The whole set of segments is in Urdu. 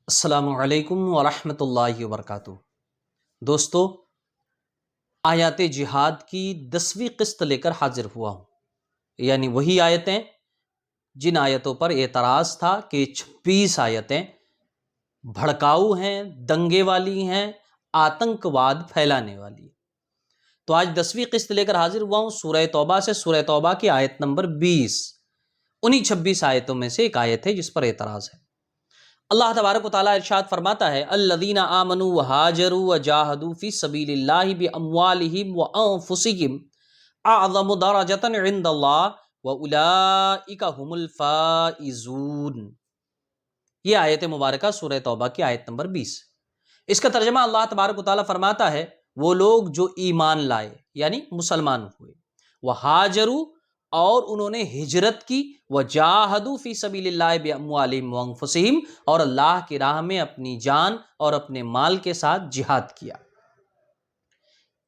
السلام علیکم ورحمۃ اللہ وبرکاتہ۔ دوستو، آیات جہاد کی 10ویں قسط لے کر حاضر ہوا ہوں، یعنی وہی آیتیں جن آیتوں پر اعتراض تھا کہ 26 آیتیں بھڑکاؤ ہیں، دنگے والی ہیں، آتنکواد پھیلانے والی۔ تو آج 10ویں قسط لے کر حاضر ہوا ہوں سورہ توبہ سے، سورہ توبہ کی آیت نمبر 20۔ انہی 26 آیتوں میں سے ایک آیت ہے جس پر اعتراض ہے۔ اللہ تبارک و تعالیٰ ارشاد فرماتا ہے الذین آمنوا وہاجروا وجاہدوا فی سبیل اللہ باموالہم وانفسہم اعظم درجۃ عند اللہ واولئک هم الفائزون۔ یہ آیت مبارکہ سورہ توبہ کی آیت نمبر 20۔ اس کا ترجمہ اللہ تبارک و تعالیٰ فرماتا ہے وہ لوگ جو ایمان لائے یعنی مسلمان ہوئے، وہاجروا اور انہوں نے ہجرت کی، وجاہدوا فی سبیل اللہ باموالہم وانفسہم اور اللہ کی راہ میں اپنی جان اور اپنے مال کے ساتھ جہاد کیا۔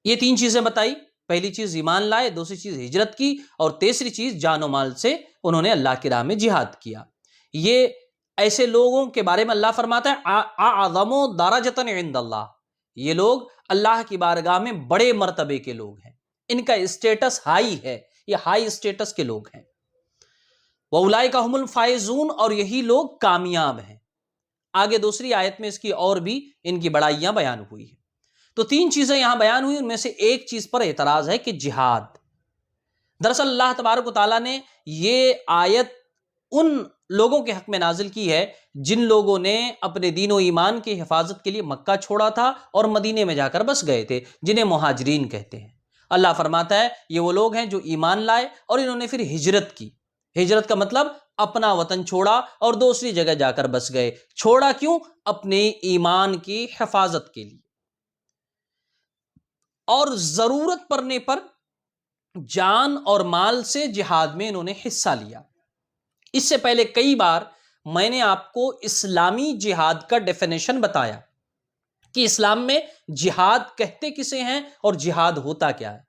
یہ تین چیزیں بتائی، پہلی چیز ایمان لائے، دوسری چیز ہجرت کی، اور تیسری چیز جان و مال سے انہوں نے اللہ کی راہ میں جہاد کیا۔ یہ ایسے لوگوں کے بارے میں اللہ فرماتا ہے اعظم درجۃ عند اللہ، یہ لوگ اللہ کی بارگاہ میں بڑے مرتبے کے لوگ ہیں، ان کا اسٹیٹس ہائی ہے، یہ ہائی اسٹیٹس کے لوگ ہیں۔ وَأُولَئِكَ هُمُ الْفَائِزُونَ اور یہی لوگ کامیاب ہیں۔ آگے دوسری آیت میں اس کی اور بھی ان کی بڑائیاں بیان ہوئی ہیں۔ تو تین چیزیں یہاں بیان ہوئی، ان میں سے ایک چیز پر اعتراض ہے کہ جہاد۔ دراصل اللہ تبارک و تعالیٰ نے یہ آیت ان لوگوں کے حق میں نازل کی ہے جن لوگوں نے اپنے دین و ایمان کی حفاظت کے لیے مکہ چھوڑا تھا اور مدینے میں جا کر بس گئے تھے، جنہیں مہاجرین کہتے ہیں۔ اللہ فرماتا ہے یہ وہ لوگ ہیں جو ایمان لائے اور انہوں نے پھر ہجرت کی۔ ہجرت کا مطلب اپنا وطن چھوڑا اور دوسری جگہ جا کر بس گئے۔ چھوڑا کیوں؟ اپنے ایمان کی حفاظت کے لیے، اور ضرورت پڑنے پر جان اور مال سے جہاد میں انہوں نے حصہ لیا۔ اس سے پہلے کئی بار میں نے آپ کو اسلامی جہاد کا ڈیفینیشن بتایا کہ اسلام میں جہاد کہتے کسے ہیں اور جہاد ہوتا کیا ہے،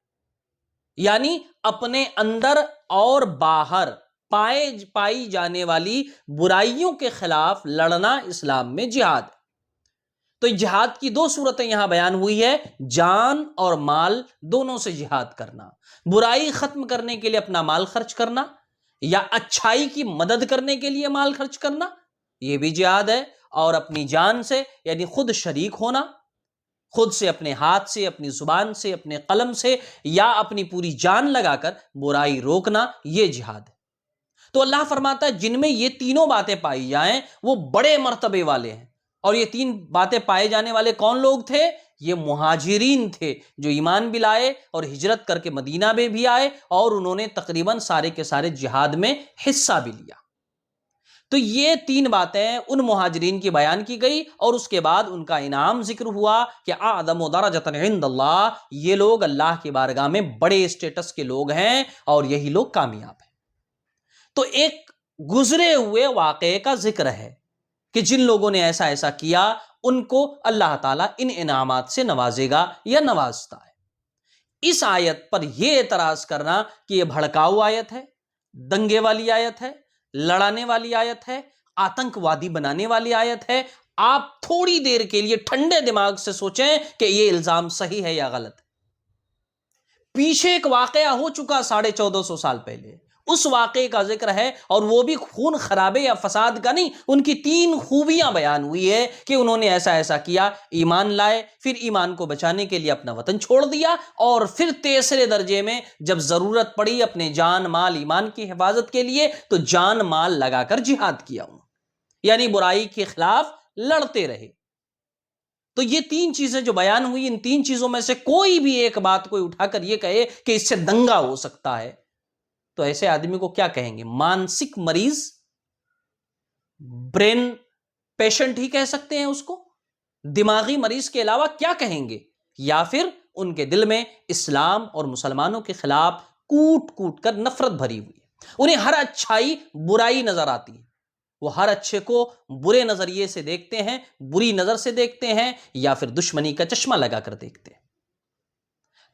یعنی اپنے اندر اور باہر پائی جانے والی برائیوں کے خلاف لڑنا اسلام میں جہاد ہے۔ تو جہاد کی دو صورتیں یہاں بیان ہوئی ہے، جان اور مال دونوں سے جہاد کرنا، برائی ختم کرنے کے لیے اپنا مال خرچ کرنا یا اچھائی کی مدد کرنے کے لیے مال خرچ کرنا، یہ بھی جہاد ہے۔ اور اپنی جان سے یعنی خود شریک ہونا، خود سے، اپنے ہاتھ سے، اپنی زبان سے، اپنے قلم سے یا اپنی پوری جان لگا کر برائی روکنا، یہ جہاد ہے۔ تو اللہ فرماتا ہے جن میں یہ تینوں باتیں پائی جائیں وہ بڑے مرتبے والے ہیں۔ اور یہ تین باتیں پائے جانے والے کون لوگ تھے؟ یہ مہاجرین تھے جو ایمان بھی لائے اور ہجرت کر کے مدینہ میں بھی آئے، اور انہوں نے تقریباً سارے کے سارے جہاد میں حصہ بھی لیا۔ تو یہ تین باتیں ان مہاجرین کی بیان کی گئی، اور اس کے بعد ان کا انعام ذکر ہوا کہ اعظم درجۃ عند اللہ، یہ لوگ اللہ کی بارگاہ میں بڑے اسٹیٹس کے لوگ ہیں اور یہی لوگ کامیاب ہیں۔ تو ایک گزرے ہوئے واقعے کا ذکر ہے کہ جن لوگوں نے ایسا ایسا کیا ان کو اللہ تعالیٰ ان انعامات سے نوازے گا یا نوازتا ہے۔ اس آیت پر یہ اعتراض کرنا کہ یہ بھڑکاؤ آیت ہے، دنگے والی آیت ہے، لڑانے والی آیت ہے، آتنکوادی بنانے والی آیت ہے، آپ تھوڑی دیر کے لیے ٹھنڈے دماغ سے سوچیں کہ یہ الزام صحیح ہے یا غلط ہے۔ پیچھے ایک واقعہ ہو چکا 1450 سال پہلے، اس واقعے کا ذکر ہے، اور وہ بھی خون خرابے یا فساد کا نہیں، ان کی تین خوبیاں بیان ہوئی ہے کہ انہوں نے ایسا ایسا کیا، ایمان لائے، پھر ایمان کو بچانے کے لیے اپنا وطن چھوڑ دیا، اور پھر تیسرے درجے میں جب ضرورت پڑی اپنے جان مال ایمان کی حفاظت کے لیے تو جان مال لگا کر جہاد کیا، یعنی برائی کے خلاف لڑتے رہے۔ تو یہ تین چیزیں جو بیان ہوئی، ان تین چیزوں میں سے کوئی بھی ایک بات کوئی اٹھا کر یہ کہے کہ اس سے دنگا ہو سکتا ہے، تو ایسے آدمی کو کیا کہیں گے؟ مانسک مریض، برین پیشنٹ ہی کہہ سکتے ہیں اس کو، دماغی مریض کے علاوہ کیا کہیں گے؟ یا پھر ان کے دل میں اسلام اور مسلمانوں کے خلاف کوٹ کوٹ کر نفرت بھری ہوئی ہے، انہیں ہر اچھائی برائی نظر آتی ہے، وہ ہر اچھے کو برے نظریے سے دیکھتے ہیں، بری نظر سے دیکھتے ہیں، یا پھر دشمنی کا چشمہ لگا کر دیکھتے ہیں۔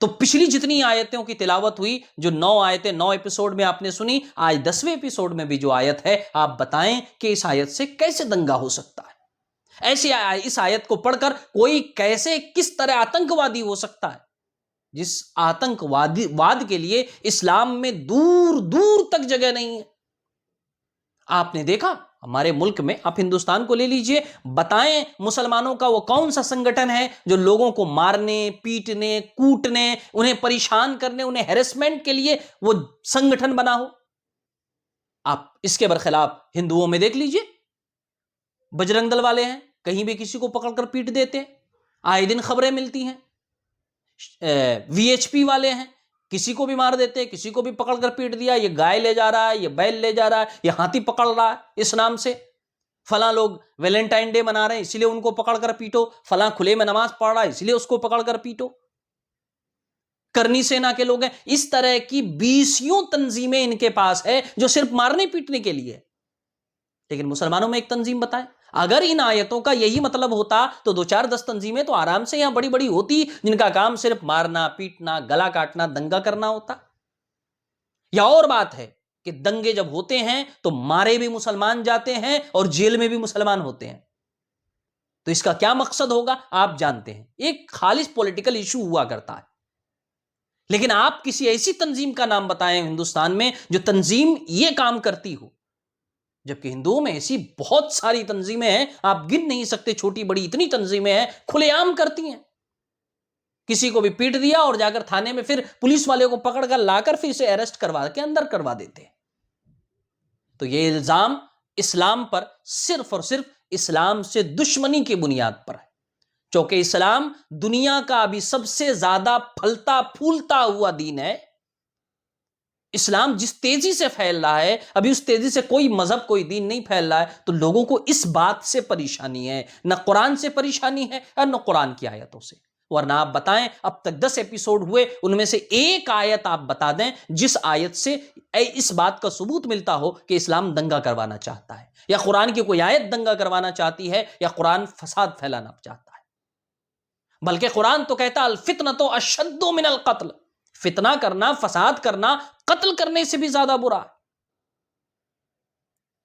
تو پچھلی جتنی آیتوں کی تلاوت ہوئی، جو 9 آیتیں 9 ایپیسوڈ میں آپ نے سنی، آج 10ویں ایپیسوڈ میں بھی جو آیت ہے، آپ بتائیں کہ اس آیت سے کیسے دنگا ہو سکتا ہے؟ ایسی اس آیت کو پڑھ کر کوئی کیسے کس طرح آتنکوادی ہو سکتا ہے جس آتنکواد کے لیے اسلام میں دور دور تک جگہ نہیں ہے؟ آپ نے دیکھا ہمارے ملک میں، آپ ہندوستان کو لے لیجئے، بتائیں مسلمانوں کا وہ کون سا سنگٹھن ہے جو لوگوں کو مارنے، پیٹنے، کوٹنے، انہیں پریشان کرنے، انہیں ہیرسمنٹ کے لیے وہ سنگٹھن بنا ہو؟ آپ اس کے برخلاف ہندوؤں میں دیکھ لیجئے، بجرنگ دل والے ہیں، کہیں بھی کسی کو پکڑ کر پیٹ دیتے ہیں، آئے دن خبریں ملتی ہیں۔ وی ایچ پی والے ہیں، کسی کو بھی مار دیتے ہیں، کسی کو بھی پکڑ کر پیٹ دیا، یہ گائے لے جا رہا ہے، یہ بیل لے جا رہا ہے، یہ ہاتھی پکڑ رہا ہے اس نام سے، فلاں لوگ ویلنٹائن ڈے منا رہے ہیں اسی لیے ان کو پکڑ کر پیٹو، فلاں کھلے میں نماز پڑھ رہا ہے اسی لیے اس کو پکڑ کر پیٹو، کرنی سینا کے لوگ ہیں۔ اس طرح کی 20 تنظیمیں ان کے پاس ہے جو صرف مارنے پیٹنے کے لیے۔ لیکن مسلمانوں میں ایک تنظیم بتائیں، اگر ان آیتوں کا یہی مطلب ہوتا تو 2-4-10 تنظیمیں تو آرام سے یہاں بڑی بڑی ہوتی، جن کا کام صرف مارنا، پیٹنا، گلا کاٹنا، دنگا کرنا ہوتا۔ یا اور بات ہے کہ دنگے جب ہوتے ہیں تو مارے بھی مسلمان جاتے ہیں اور جیل میں بھی مسلمان ہوتے ہیں، تو اس کا کیا مقصد ہوگا آپ جانتے ہیں، ایک خالص پولیٹیکل ایشو ہوا کرتا ہے۔ لیکن آپ کسی ایسی تنظیم کا نام بتائیں ہندوستان میں جو تنظیم یہ کام کرتی ہو، جبکہ ہندوؤں میں ایسی بہت ساری تنظیمیں ہیں، آپ گن نہیں سکتے، چھوٹی بڑی اتنی تنظیمیں ہیں، کھلے عام کرتی ہیں، کسی کو بھی پیٹ دیا اور جا کر تھانے میں پھر پولیس والے کو پکڑ کر لا کر پھر اسے اریسٹ کروا کے اندر کروا دیتے ہیں۔ تو یہ الزام اسلام پر صرف اور صرف اسلام سے دشمنی کی بنیاد پر ہے، چونکہ اسلام دنیا کا ابھی سب سے زیادہ پھلتا پھولتا ہوا دین ہے۔ اسلام جس تیزی سے پھیل رہا ہے، ابھی اس تیزی سے کوئی مذہب، کوئی دین نہیں پھیل رہا ہے، تو لوگوں کو اس بات سے پریشانی ہے، نہ قرآن سے پریشانی ہے اور نہ قرآن کی آیتوں سے۔ ورنہ آپ بتائیں، اب تک 10 ایپیسوڈ ہوئے، ان میں سے ایک آیت آپ بتا دیں جس آیت سے اس بات کا ثبوت ملتا ہو کہ اسلام دنگا کروانا چاہتا ہے، یا قرآن کی کوئی آیت دنگا کروانا چاہتی ہے، یا قرآن فساد پھیلانا چاہتا ہے۔ بلکہ قرآن تو کہتا الفتنۃ اشد من القتل، فتنہ کرنا، فساد کرنا، قتل کرنے سے بھی زیادہ برا۔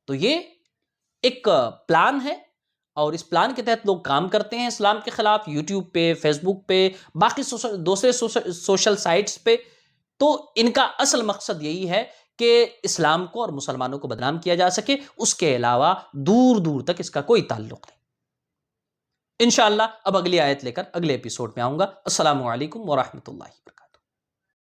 تو یہ ایک پلان ہے، اور اس پلان کے تحت لوگ کام کرتے ہیں اسلام کے خلاف، یوٹیوب پہ، فیس بک پہ، باقی دوسرے سوشل سائٹس پہ۔ تو ان کا اصل مقصد یہی ہے کہ اسلام کو اور مسلمانوں کو بدنام کیا جا سکے، اس کے علاوہ دور دور تک اس کا کوئی تعلق نہیں۔ انشاءاللہ اب اگلی آیت لے کر اگلے ایپیسوڈ میں آؤں گا۔ السلام علیکم ورحمۃ اللہ وبرکاتہ۔